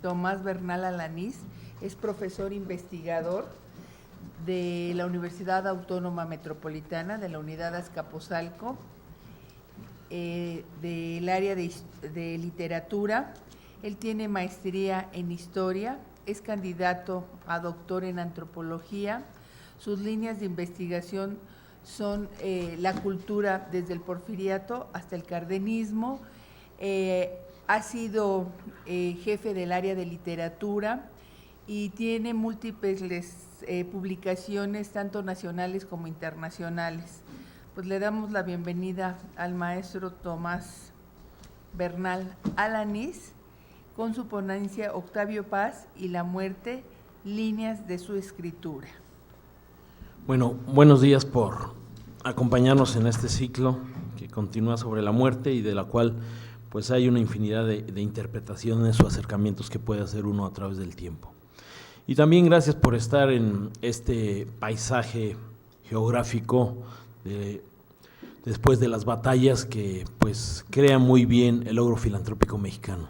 Tomás Bernal Alanís es profesor investigador de la Universidad Autónoma Metropolitana, de la Unidad Azcapotzalco, del área de literatura. Él tiene maestría en historia, es candidato a doctor en antropología. Sus líneas de investigación son la cultura desde el porfiriato hasta el cardenismo. Ha sido jefe del área de literatura y tiene múltiples publicaciones, tanto nacionales como internacionales. Pues le damos la bienvenida al maestro Tomás Bernal Alanís con su ponencia Octavio Paz y la muerte, líneas de su escritura. Bueno, buenos días por acompañarnos en este ciclo que continúa sobre la muerte y de la cual pues hay una infinidad de interpretaciones o acercamientos que puede hacer uno a través del tiempo. Y también gracias por estar en este paisaje geográfico después de las batallas que pues crea muy bien el logro filantrópico mexicano.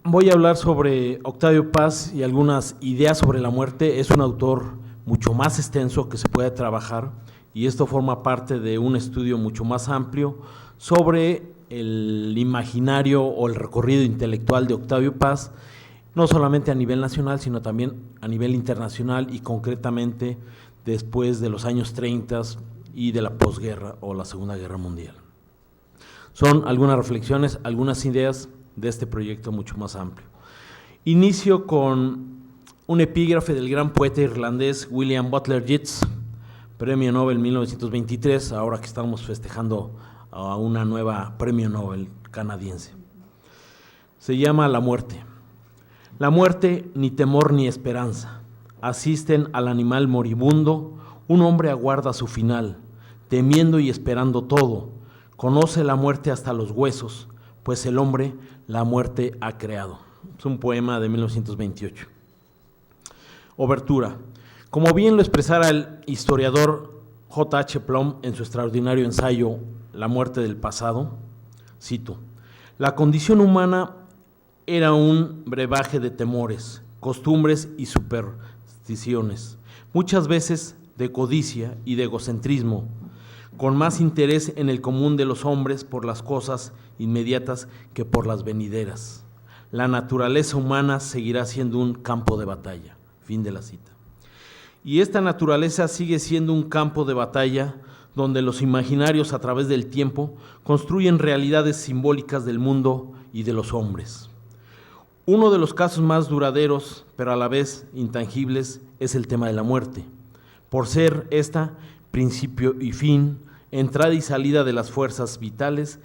Voy a hablar sobre Octavio Paz y algunas ideas sobre la muerte. Es un autor mucho más extenso que se puede trabajar y esto forma parte de un estudio mucho más amplio sobre el imaginario o el recorrido intelectual de Octavio Paz, no solamente a nivel nacional, sino también a nivel internacional y concretamente después de los años 30 y de la posguerra o la Segunda Guerra Mundial. Son algunas reflexiones, algunas ideas de este proyecto mucho más amplio. Inicio con un epígrafe del gran poeta irlandés William Butler Yeats, Premio Nobel 1923, ahora que estamos festejando a una nueva Premio Nobel canadiense. Se llama La muerte. La muerte, ni temor ni esperanza, asisten al animal moribundo, un hombre aguarda su final, temiendo y esperando todo, conoce la muerte hasta los huesos, pues el hombre la muerte ha creado. Es un poema de 1928. Obertura. Como bien lo expresara el historiador J.H. Plum en su extraordinario ensayo La muerte del pasado, cito: la condición humana era un brebaje de temores, costumbres y supersticiones, muchas veces de codicia y de egocentrismo, con más interés en el común de los hombres por las cosas inmediatas que por las venideras. La naturaleza humana seguirá siendo un campo de batalla. Fin de la cita. Y esta naturaleza sigue siendo un campo de batalla donde los imaginarios a través del tiempo construyen realidades simbólicas del mundo y de los hombres. Uno de los casos más duraderos, pero a la vez intangibles, es el tema de la muerte, por ser esta principio y fin, entrada y salida de las fuerzas vitales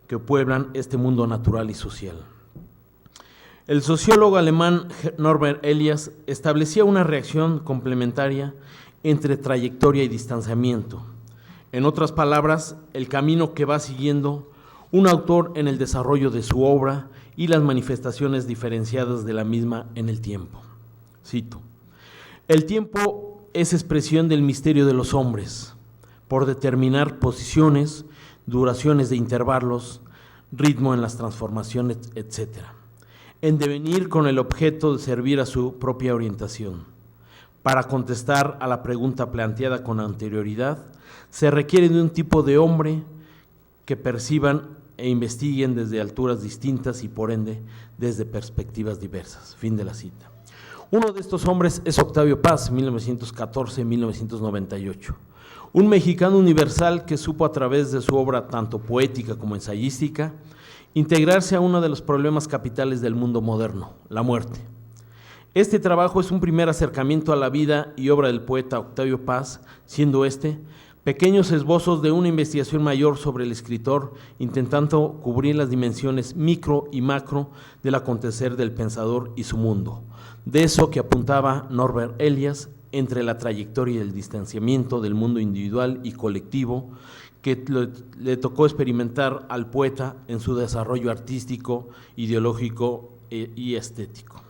que pueblan este mundo natural y social. El sociólogo alemán Norbert Elias establecía una reacción complementaria entre trayectoria y distanciamiento. En otras palabras, el camino que va siguiendo un autor en el desarrollo de su obra y las manifestaciones diferenciadas de la misma en el tiempo. Cito: el tiempo es expresión del misterio de los hombres, por determinar posiciones, duraciones de intervalos, ritmo en las transformaciones, etc., en devenir con el objeto de servir a su propia orientación. Para contestar a la pregunta planteada con anterioridad, se requiere de un tipo de hombre que perciban e investiguen desde alturas distintas y por ende desde perspectivas diversas. Fin de la cita. Uno de estos hombres es Octavio Paz, 1914-1998. Un mexicano universal que supo a través de su obra tanto poética como ensayística integrarse a uno de los problemas capitales del mundo moderno, la muerte. Este trabajo es un primer acercamiento a la vida y obra del poeta Octavio Paz, siendo pequeños esbozos de una investigación mayor sobre el escritor, intentando cubrir las dimensiones micro y macro del acontecer del pensador y su mundo, de eso que apuntaba Norbert Elias entre la trayectoria y el distanciamiento del mundo individual y colectivo que le tocó experimentar al poeta en su desarrollo artístico, ideológico y estético.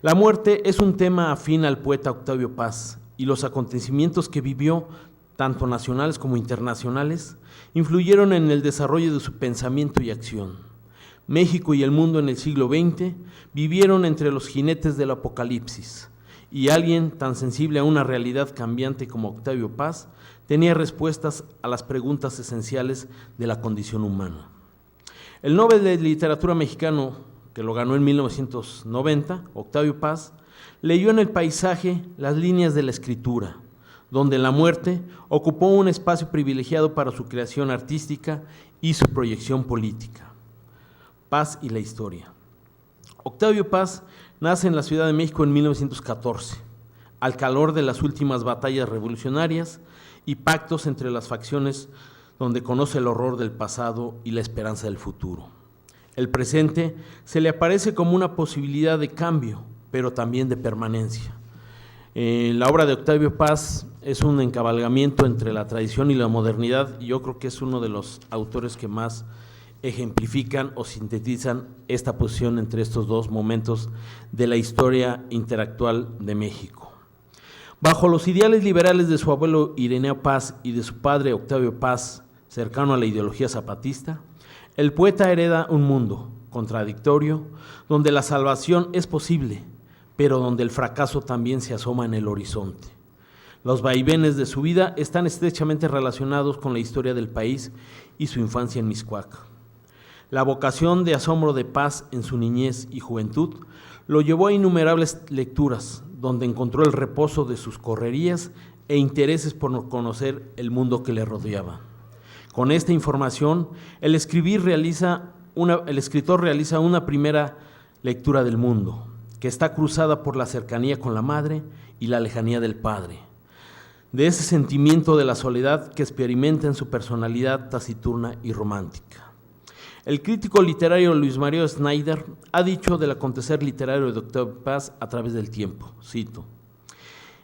La muerte es un tema afín al poeta Octavio Paz y los acontecimientos que vivió, tanto nacionales como internacionales, influyeron en el desarrollo de su pensamiento y acción. México y el mundo en el siglo XX vivieron entre los jinetes del apocalipsis, y alguien tan sensible a una realidad cambiante como Octavio Paz tenía respuestas a las preguntas esenciales de la condición humana. El Nobel de Literatura mexicano, que lo ganó en 1990, Octavio Paz, leyó en el paisaje las líneas de la escritura, donde la muerte ocupó un espacio privilegiado para su creación artística y su proyección política. Paz y la historia. Octavio Paz nace en la Ciudad de México en 1914, al calor de las últimas batallas revolucionarias y pactos entre las facciones, donde conoce el horror del pasado y la esperanza del futuro. El presente se le aparece como una posibilidad de cambio, pero también de permanencia. La obra de Octavio Paz es un encabalgamiento entre la tradición y la modernidad, y yo creo que es uno de los autores que más ejemplifican o sintetizan esta posición entre estos dos momentos de la historia interactual de México. Bajo los ideales liberales de su abuelo Ireneo Paz y de su padre Octavio Paz, cercano a la ideología zapatista, el poeta hereda un mundo contradictorio, donde la salvación es posible, pero donde el fracaso también se asoma en el horizonte. Los vaivenes de su vida están estrechamente relacionados con la historia del país y su infancia en Mixcoac. La vocación de asombro de Paz en su niñez y juventud lo llevó a innumerables lecturas, donde encontró el reposo de sus correrías e intereses por conocer el mundo que le rodeaba. Con esta información, el escritor realiza una primera lectura del mundo, que está cruzada por la cercanía con la madre y la lejanía del padre, de ese sentimiento de la soledad que experimenta en su personalidad taciturna y romántica. El crítico literario Luis Mario Schneider ha dicho del acontecer literario de Octavio Paz a través del tiempo, cito: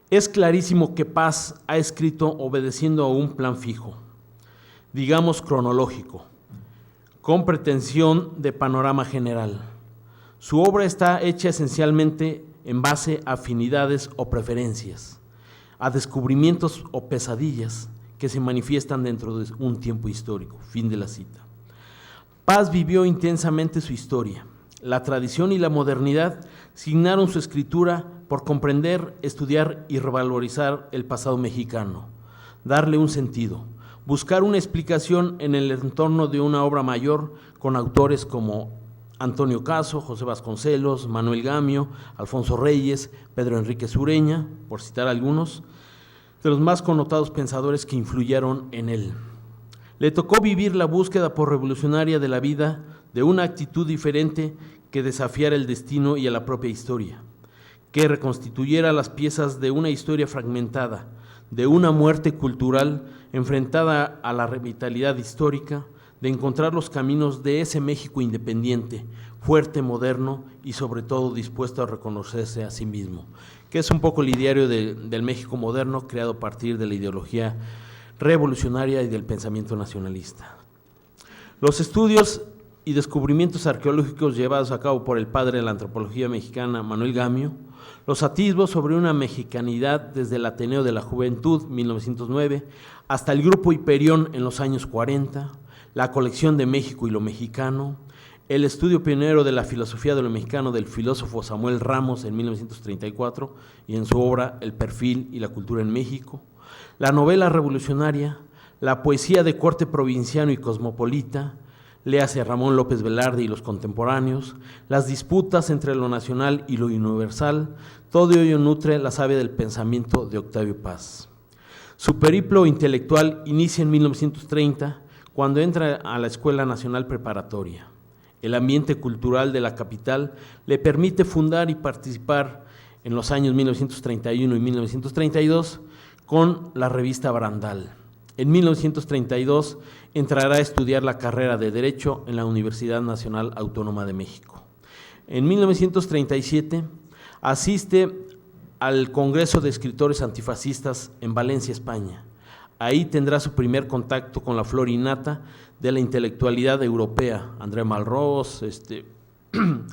«Es clarísimo que Paz ha escrito obedeciendo a un plan fijo, digamos cronológico, con pretensión de panorama general. Su obra está hecha esencialmente en base a afinidades o preferencias, a descubrimientos o pesadillas que se manifiestan dentro de un tiempo histórico». Fin de la cita. Paz vivió intensamente su historia. La tradición y la modernidad signaron su escritura por comprender, estudiar y revalorizar el pasado mexicano, darle un sentido, buscar una explicación en el entorno de una obra mayor con autores como Antonio Caso, José Vasconcelos, Manuel Gamio, Alfonso Reyes, Pedro Enríquez Ureña, por citar algunos, de los más connotados pensadores que influyeron en él. Le tocó vivir la búsqueda por revolucionaria de la vida, de una actitud diferente que desafiara el destino y a la propia historia, que reconstituyera las piezas de una historia fragmentada, de una muerte cultural enfrentada a la revitalidad histórica, de encontrar los caminos de ese México independiente, fuerte, moderno y sobre todo dispuesto a reconocerse a sí mismo, que es un poco el ideario del México moderno creado a partir de la ideología revolucionaria y del pensamiento nacionalista. Los estudios y descubrimientos arqueológicos llevados a cabo por el padre de la antropología mexicana, Manuel Gamio, los atisbos sobre una mexicanidad desde el Ateneo de la Juventud, 1909, hasta el Grupo Hiperión en los años 40, la colección de México y lo mexicano, el estudio pionero de la filosofía de lo mexicano del filósofo Samuel Ramos en 1934 y en su obra El perfil y la cultura en México, la novela revolucionaria, la poesía de corte provinciano y cosmopolita, léase Ramón López Velarde y los contemporáneos, las disputas entre lo nacional y lo universal, todo ello nutre la savia del pensamiento de Octavio Paz. Su periplo intelectual inicia en 1930, cuando entra a la Escuela Nacional Preparatoria. El ambiente cultural de la capital le permite fundar y participar en los años 1931 y 1932 con la revista Barandal. En 1932 entrará a estudiar la carrera de Derecho en la Universidad Nacional Autónoma de México. En 1937 asiste al Congreso de Escritores Antifascistas en Valencia, España. Ahí tendrá su primer contacto con la flor innata de la intelectualidad europea, André Malraux,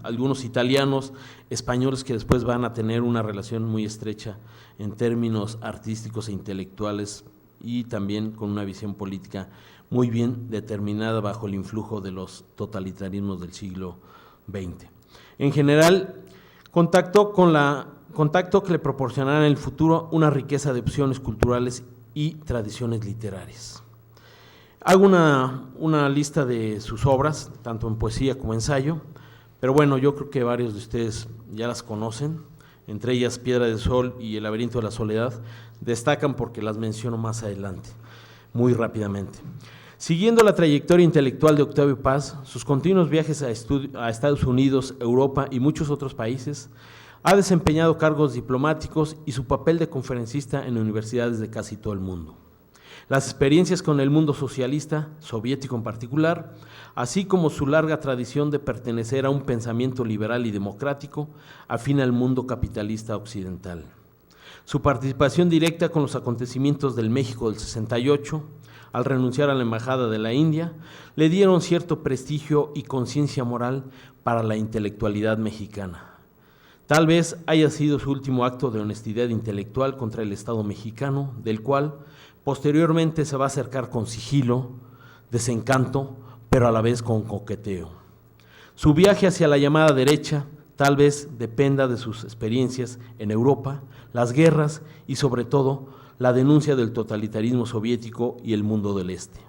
algunos italianos, españoles que después van a tener una relación muy estrecha en términos artísticos e intelectuales y también con una visión política muy bien determinada bajo el influjo de los totalitarismos del siglo XX. En general, contacto que le proporcionará en el futuro una riqueza de opciones culturales y tradiciones literarias. Hago una lista de sus obras, tanto en poesía como ensayo, pero bueno, yo creo que varios de ustedes ya las conocen, entre ellas Piedra del Sol y El laberinto de la soledad, destacan porque las menciono más adelante, muy rápidamente. Siguiendo la trayectoria intelectual de Octavio Paz, sus continuos viajes a Estados Unidos, Europa y muchos otros países, ha desempeñado cargos diplomáticos y su papel de conferencista en universidades de casi todo el mundo. Las experiencias con el mundo socialista, soviético en particular, así como su larga tradición de pertenecer a un pensamiento liberal y democrático, afín al mundo capitalista occidental. Su participación directa con los acontecimientos del México del 68, al renunciar a la embajada de la India, le dieron cierto prestigio y conciencia moral para la intelectualidad mexicana. Tal vez haya sido su último acto de honestidad intelectual contra el Estado mexicano, del cual posteriormente se va a acercar con sigilo, desencanto, pero a la vez con coqueteo. Su viaje hacia la llamada derecha tal vez dependa de sus experiencias en Europa, las guerras y sobre todo la denuncia del totalitarismo soviético y el mundo del Este.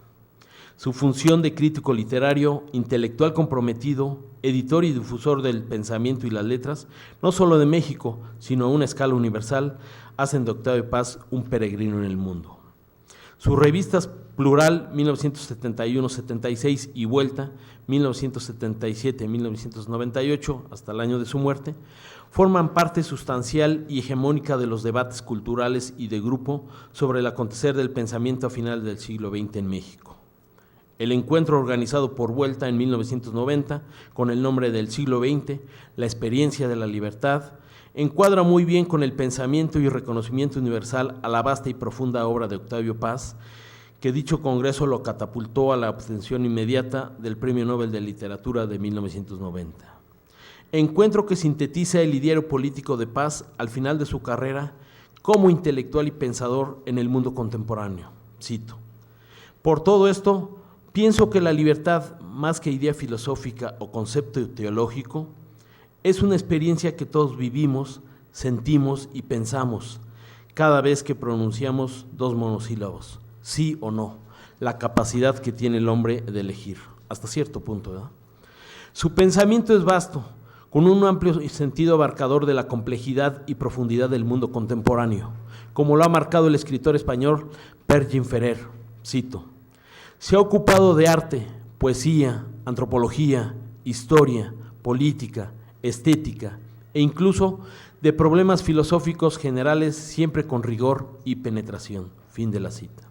Su función de crítico literario, intelectual comprometido, editor y difusor del pensamiento y las letras, no solo de México, sino a una escala universal, hacen de Octavio Paz un peregrino en el mundo. Sus revistas Plural, 1971-76 y Vuelta, 1977-1998, hasta el año de su muerte, forman parte sustancial y hegemónica de los debates culturales y de grupo sobre el acontecer del pensamiento a finales del siglo XX en México. El encuentro organizado por Vuelta en 1990, con el nombre del siglo XX, la experiencia de la libertad, encuadra muy bien con el pensamiento y reconocimiento universal a la vasta y profunda obra de Octavio Paz, que dicho congreso lo catapultó a la obtención inmediata del Premio Nobel de Literatura de 1990. Encuentro que sintetiza el ideario político de Paz al final de su carrera como intelectual y pensador en el mundo contemporáneo. Cito: por todo esto, pienso que la libertad, más que idea filosófica o concepto teológico, es una experiencia que todos vivimos, sentimos y pensamos cada vez que pronunciamos dos monosílabos, sí o no, la capacidad que tiene el hombre de elegir, hasta cierto punto, ¿verdad? Su pensamiento es vasto, con un amplio sentido abarcador de la complejidad y profundidad del mundo contemporáneo, como lo ha marcado el escritor español Pergin Ferrer. Cito: se ha ocupado de arte, poesía, antropología, historia, política, estética e incluso de problemas filosóficos generales, siempre con rigor y penetración. Fin de la cita.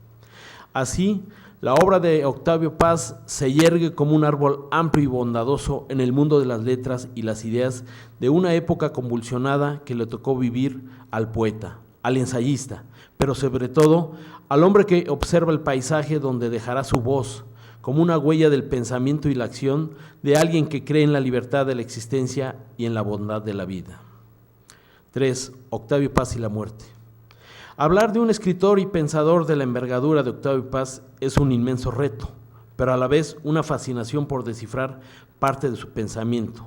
Así, la obra de Octavio Paz se yergue como un árbol amplio y bondadoso en el mundo de las letras y las ideas de una época convulsionada que le tocó vivir al poeta, al ensayista, pero sobre todo al hombre que observa el paisaje donde dejará su voz, como una huella del pensamiento y la acción de alguien que cree en la libertad de la existencia y en la bondad de la vida. 3. Octavio Paz y la muerte. Hablar de un escritor y pensador de la envergadura de Octavio Paz es un inmenso reto, pero a la vez una fascinación por descifrar parte de su pensamiento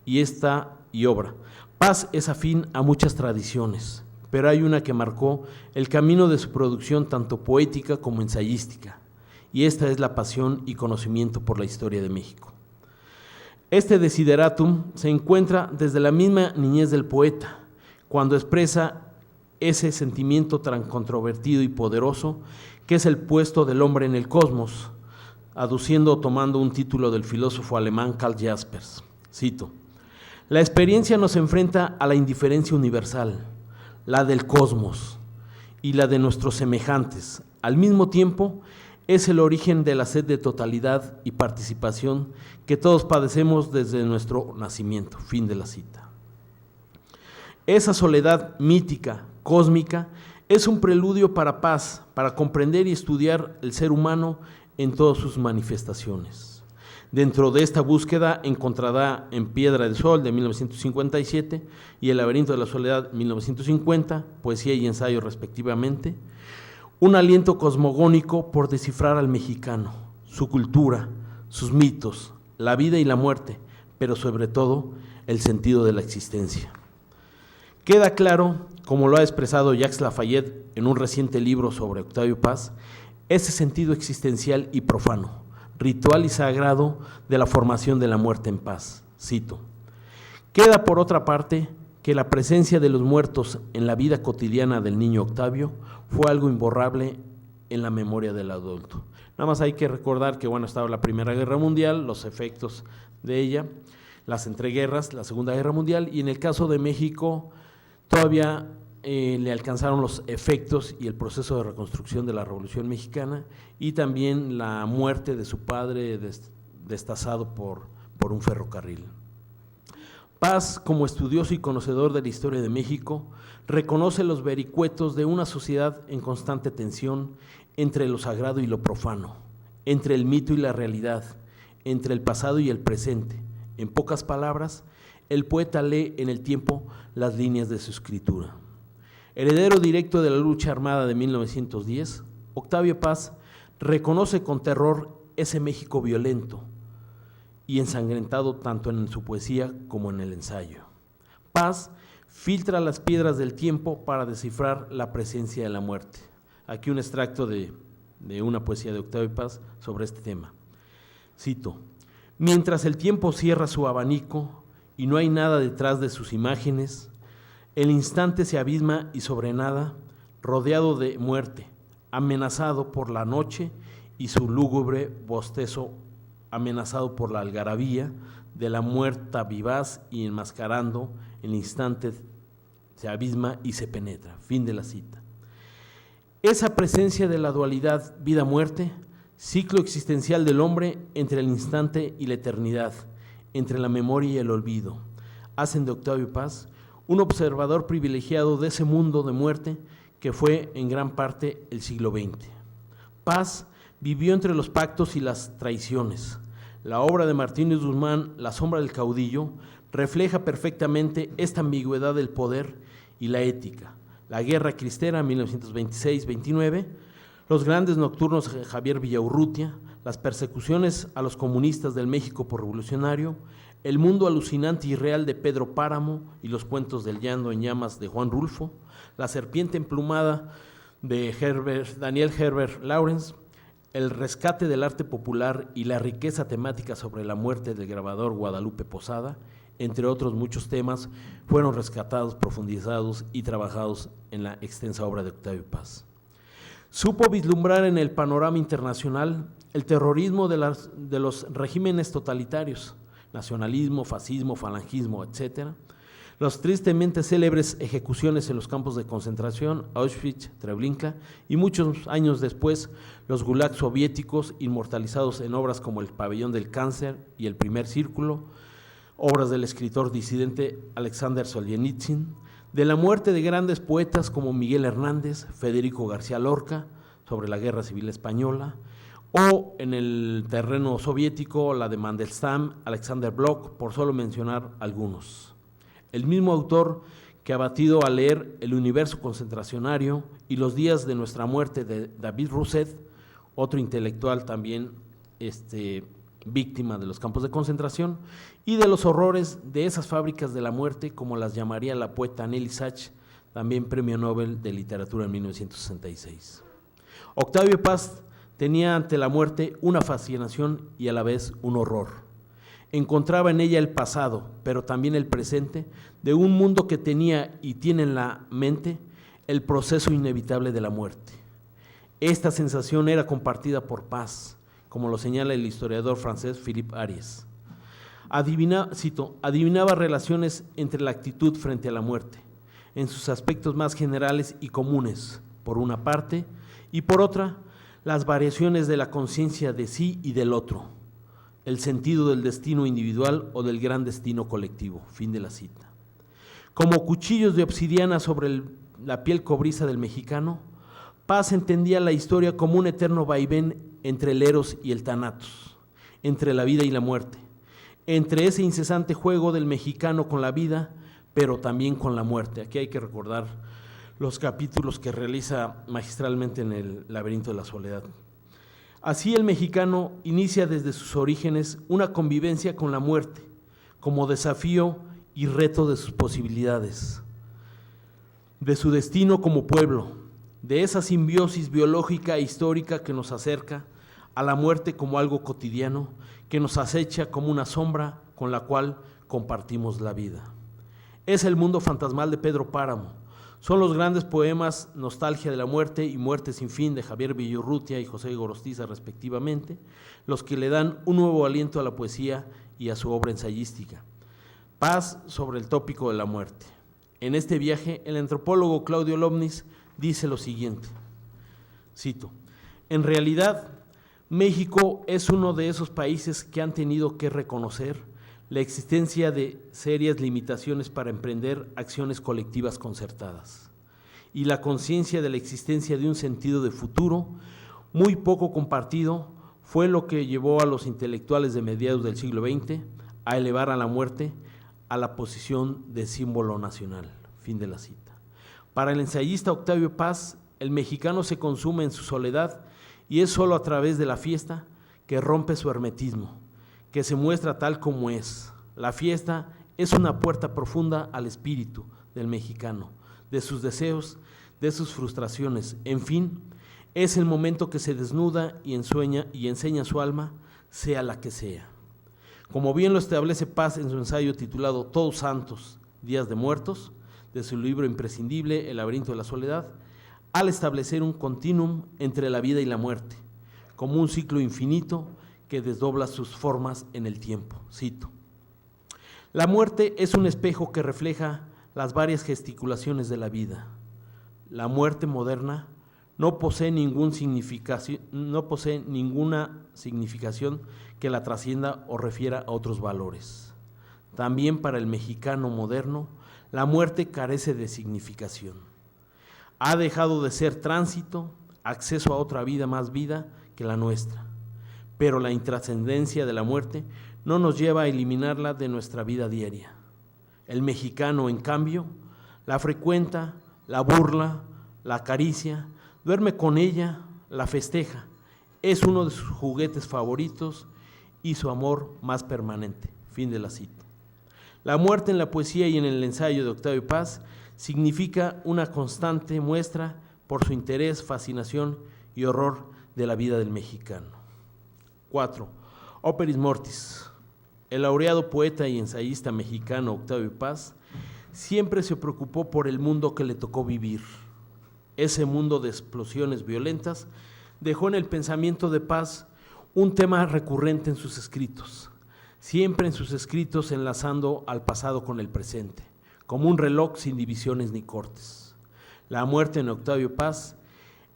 y obra. Paz es afín a muchas tradiciones, pero hay una que marcó el camino de su producción tanto poética como ensayística, y esta es la pasión y conocimiento por la historia de México. Este desideratum se encuentra desde la misma niñez del poeta, cuando expresa ese sentimiento tan controvertido y poderoso que es el puesto del hombre en el cosmos, aduciendo o tomando un título del filósofo alemán Karl Jaspers. Cito: la experiencia nos enfrenta a la indiferencia universal, la del cosmos y la de nuestros semejantes. Al mismo tiempo, es el origen de la sed de totalidad y participación que todos padecemos desde nuestro nacimiento. Fin de la cita. Esa soledad mítica, cósmica, es un preludio para Paz, para comprender y estudiar el ser humano en todas sus manifestaciones. Dentro de esta búsqueda encontrará en Piedra del Sol, de 1957, y El laberinto de la soledad, 1950, poesía y ensayo respectivamente, Un aliento cosmogónico por descifrar al mexicano, su cultura, sus mitos, la vida y la muerte, pero sobre todo el sentido de la existencia. Queda claro, como lo ha expresado Jacques Lafayette en un reciente libro sobre Octavio Paz, ese sentido existencial y profano, ritual y sagrado de la formación de la muerte en paz. Cito: queda por otra parte que la presencia de los muertos en la vida cotidiana del niño Octavio fue algo imborrable en la memoria del adulto. Nada más hay que recordar que, bueno, estaba la Primera Guerra Mundial, los efectos de ella, las entreguerras, la Segunda Guerra Mundial, y en el caso de México todavía le alcanzaron los efectos y el proceso de reconstrucción de la Revolución Mexicana, y también la muerte de su padre destazado por un ferrocarril. Paz, como estudioso y conocedor de la historia de México, reconoce los vericuetos de una sociedad en constante tensión entre lo sagrado y lo profano, entre el mito y la realidad, entre el pasado y el presente. En pocas palabras, el poeta lee en el tiempo las líneas de su escritura. Heredero directo de la lucha armada de 1910, Octavio Paz reconoce con terror ese México violento y ensangrentado tanto en su poesía como en el ensayo. Paz filtra las piedras del tiempo para descifrar la presencia de la muerte. Aquí un extracto de una poesía de Octavio Paz sobre este tema. Cito: mientras el tiempo cierra su abanico y no hay nada detrás de sus imágenes, el instante se abisma y sobre nada, rodeado de muerte, amenazado por la noche y su lúgubre bostezo, amenazado por la algarabía de la muerta vivaz y enmascarando, el instante se abisma y se penetra. Fin de la cita. Esa presencia de la dualidad vida-muerte, ciclo existencial del hombre entre el instante y la eternidad, entre la memoria y el olvido, hacen de Octavio Paz un observador privilegiado de ese mundo de muerte que fue en gran parte el siglo XX. Paz vivió entre los pactos y las traiciones. La obra de Martínez Guzmán, La sombra del caudillo, refleja perfectamente esta ambigüedad del poder y la ética. La guerra cristera, 1926-29, los grandes nocturnos de Javier Villaurrutia, las persecuciones a los comunistas del México por revolucionario, el mundo alucinante y real de Pedro Páramo y los cuentos del llano en llamas de Juan Rulfo, la serpiente emplumada de Daniel Herbert Lawrence, el rescate del arte popular y la riqueza temática sobre la muerte del grabador Guadalupe Posada, entre otros muchos temas, fueron rescatados, profundizados y trabajados en la extensa obra de Octavio Paz. Supo vislumbrar en el panorama internacional el terrorismo de los regímenes totalitarios, nacionalismo, fascismo, falangismo, etc., las tristemente célebres ejecuciones en los campos de concentración, Auschwitz, Treblinka, y muchos años después, los gulags soviéticos inmortalizados en obras como El pabellón del cáncer y El primer círculo, obras del escritor disidente Alexander Solzhenitsyn, de la muerte de grandes poetas como Miguel Hernández, Federico García Lorca, sobre la Guerra Civil Española, o en el terreno soviético, la de Mandelstam, Alexander Blok, por solo mencionar algunos. El mismo autor que abatido al leer El universo concentracionario y Los días de nuestra muerte de David Rousset, otro intelectual también víctima de los campos de concentración y de los horrores de esas fábricas de la muerte, como las llamaría la poeta Nelly Sachs, también premio Nobel de Literatura en 1966. Octavio Paz tenía ante la muerte una fascinación y a la vez un horror. Encontraba en ella el pasado, pero también el presente, de un mundo que tenía y tiene en la mente el proceso inevitable de la muerte. Esta sensación era compartida por Paz, como lo señala el historiador francés Philippe Ariès. Adivinaba relaciones entre la actitud frente a la muerte, en sus aspectos más generales y comunes, por una parte, y por otra, las variaciones de la conciencia de sí y del otro, el sentido del destino individual o del gran destino colectivo. Fin de la cita. Como cuchillos de obsidiana sobre la piel cobriza del mexicano, Paz entendía la historia como un eterno vaivén entre el eros y el thanatos, entre la vida y la muerte, entre ese incesante juego del mexicano con la vida, pero también con la muerte. Aquí hay que recordar los capítulos que realiza magistralmente en el Laberinto de la Soledad. Así el mexicano inicia desde sus orígenes una convivencia con la muerte, como desafío y reto de sus posibilidades, de su destino como pueblo, de esa simbiosis biológica e histórica que nos acerca a la muerte como algo cotidiano, que nos acecha como una sombra con la cual compartimos la vida. Es el mundo fantasmal de Pedro Páramo. Son los grandes poemas Nostalgia de la muerte y Muerte sin fin de Javier Villaurrutia y José Gorostiza respectivamente, los que le dan un nuevo aliento a la poesía y a su obra ensayística. Paz sobre el tópico de la muerte. En este viaje, el antropólogo Claudio Lobnis dice lo siguiente, cito: en realidad, México es uno de esos países que han tenido que reconocer la existencia de serias limitaciones para emprender acciones colectivas concertadas y la conciencia de la existencia de un sentido de futuro muy poco compartido fue lo que llevó a los intelectuales de mediados del siglo XX a elevar a la muerte a la posición de símbolo nacional. Fin de la cita. Para el ensayista Octavio Paz, el mexicano se consume en su soledad y es solo a través de la fiesta que rompe su hermetismo, que se muestra tal como es. La fiesta es una puerta profunda al espíritu del mexicano, de sus deseos, de sus frustraciones, en fin, es el momento que se desnuda y enseña su alma, sea la que sea. Como bien lo establece Paz en su ensayo titulado Todos Santos, Días de Muertos, de su libro imprescindible El laberinto de la soledad, al establecer un continuum entre la vida y la muerte, como un ciclo infinito que desdobla sus formas en el tiempo. Cito: la muerte es un espejo que refleja las varias gesticulaciones de la vida. La muerte moderna no posee ninguna significación que la trascienda o refiera a otros valores. También para el mexicano moderno, la muerte carece de significación. Ha dejado de ser tránsito, acceso a otra vida más vida que la nuestra. Pero la intrascendencia de la muerte no nos lleva a eliminarla de nuestra vida diaria. El mexicano, en cambio, la frecuenta, la burla, la acaricia, duerme con ella, la festeja, es uno de sus juguetes favoritos y su amor más permanente. Fin de la cita. La muerte en la poesía y en el ensayo de Octavio Paz significa una constante muestra por su interés, fascinación y horror de la vida del mexicano. 4. Operis Mortis. El laureado poeta y ensayista mexicano Octavio Paz siempre se preocupó por el mundo que le tocó vivir. Ese mundo de explosiones violentas dejó en el pensamiento de Paz un tema recurrente en sus escritos, siempre en sus escritos enlazando al pasado con el presente, como un reloj sin divisiones ni cortes. La muerte en Octavio Paz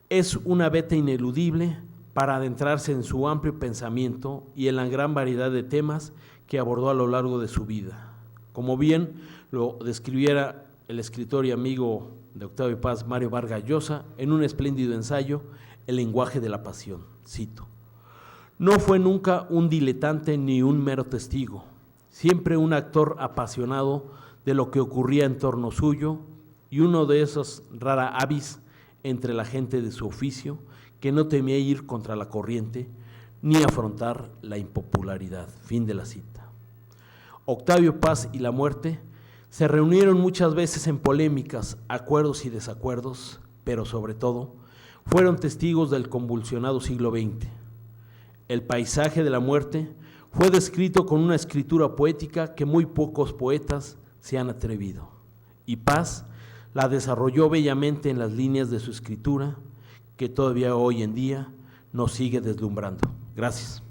es una veta ineludible para adentrarse en su amplio pensamiento y en la gran variedad de temas que abordó a lo largo de su vida. Como bien lo describiera el escritor y amigo de Octavio Paz, Mario Vargas Llosa, en un espléndido ensayo, El lenguaje de la pasión. Cito: no fue nunca un diletante ni un mero testigo, siempre un actor apasionado de lo que ocurría en torno suyo y uno de esos rara avis entre la gente de su oficio que no temía ir contra la corriente ni afrontar la impopularidad. Fin de la cita. Octavio Paz y la muerte se reunieron muchas veces en polémicas, acuerdos y desacuerdos, pero sobre todo fueron testigos del convulsionado siglo XX. El paisaje de la muerte fue descrito con una escritura poética que muy pocos poetas se han atrevido, y Paz la desarrolló bellamente en las líneas de su escritura, que todavía hoy en día nos sigue deslumbrando. Gracias.